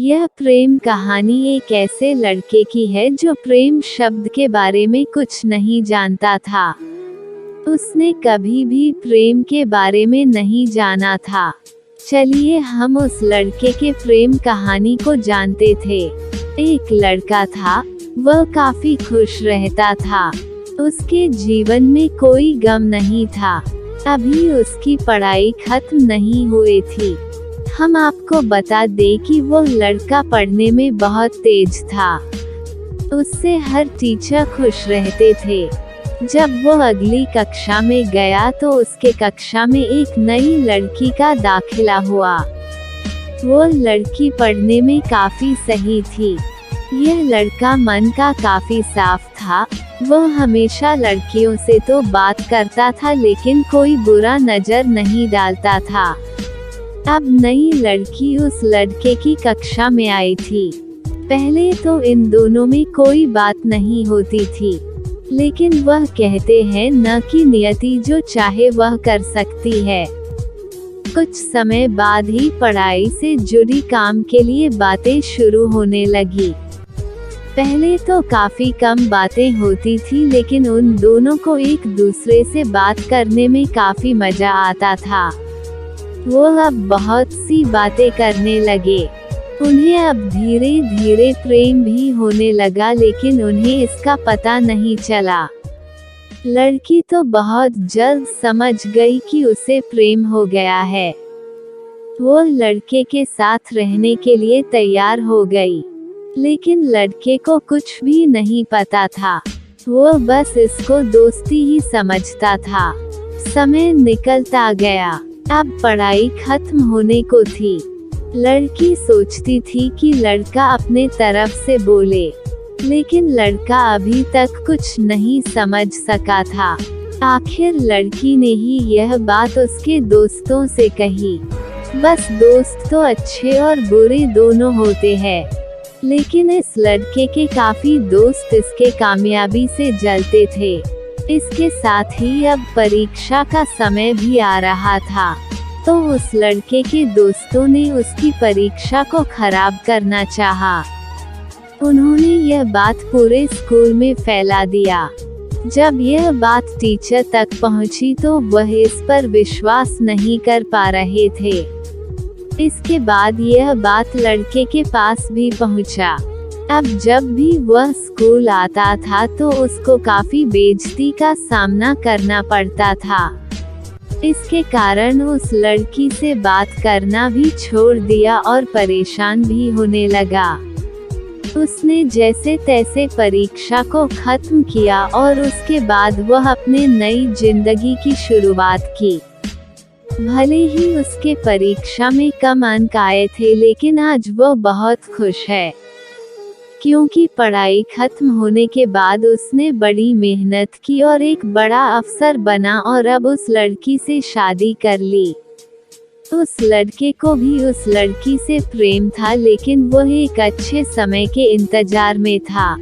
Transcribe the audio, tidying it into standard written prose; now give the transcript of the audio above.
यह प्रेम कहानी एक ऐसे लड़के की है जो प्रेम शब्द के बारे में कुछ नहीं जानता था। उसने कभी भी प्रेम के बारे में नहीं जाना था। चलिए हम उस लड़के के प्रेम कहानी को जानते थे। एक लड़का था, वह काफी खुश रहता था। उसके जीवन में कोई गम नहीं था। अभी उसकी पढ़ाई खत्म नहीं हुई थी। हम आपको बता दें कि वो लड़का पढ़ने में बहुत तेज था। उससे हर टीचर खुश रहते थे। जब वो अगली कक्षा में गया तो उसके कक्षा में एक नई लड़की का दाखिला हुआ। वो लड़की पढ़ने में काफी सही थी। यह लड़का मन का काफी साफ था। वो हमेशा लड़कियों से तो बात करता था लेकिन कोई बुरा नजर नहीं डालता था। अब नई लड़की उस लड़के की कक्षा में आई थी। पहले तो इन दोनों में कोई बात नहीं होती थी, लेकिन वह कहते हैं न कि नियति जो चाहे वह कर सकती है। कुछ समय बाद ही पढ़ाई से जुड़ी काम के लिए बातें शुरू होने लगी। पहले तो काफी कम बातें होती थी, लेकिन उन दोनों को एक दूसरे से बात करने में काफी मजा आता था। वो अब बहुत सी बातें करने लगे। उन्हें अब धीरे धीरे प्रेम भी होने लगा, लेकिन उन्हें इसका पता नहीं चला। लड़की तो बहुत जल्द समझ गई कि उसे प्रेम हो गया है। वो लड़के के साथ रहने के लिए तैयार हो गई, लेकिन लड़के को कुछ भी नहीं पता था। वो बस इसको दोस्ती ही समझता था। समय निकलता गया। अब पढ़ाई खत्म होने को थी। लड़की सोचती थी कि लड़का अपने तरफ से बोले, लेकिन लड़का अभी तक कुछ नहीं समझ सका था। आखिर लड़की ने ही यह बात उसके दोस्तों से कही। बस दोस्त तो अच्छे और बुरे दोनों होते हैं, लेकिन इस लड़के के काफी दोस्त इसके कामयाबी से जलते थे। इसके साथ ही अब परीक्षा का समय भी आ रहा था, तो उस लड़के के दोस्तों ने उसकी परीक्षा को खराब करना चाहा। उन्होंने यह बात पूरे स्कूल में फैला दिया। जब यह बात टीचर तक पहुंची तो वह इस पर विश्वास नहीं कर पा रहे थे। इसके बाद यह बात लड़के के पास भी पहुंचा। अब जब भी वह स्कूल आता था तो उसको काफी बेइज्जती का सामना करना पड़ता था। इसके कारण उस लड़की से बात करना भी छोड़ दिया और परेशान भी होने लगा। उसने जैसे तैसे परीक्षा को खत्म किया और उसके बाद वह अपने नई जिंदगी की शुरुआत की। भले ही उसके परीक्षा में कम अंक आए थे, लेकिन आज वो बहुत खुश है, क्योंकि पढ़ाई खत्म होने के बाद उसने बड़ी मेहनत की और एक बड़ा अफसर बना और अब उस लड़की से शादी कर ली। उस लड़के को भी उस लड़की से प्रेम था, लेकिन वह एक अच्छे समय के इंतजार में था।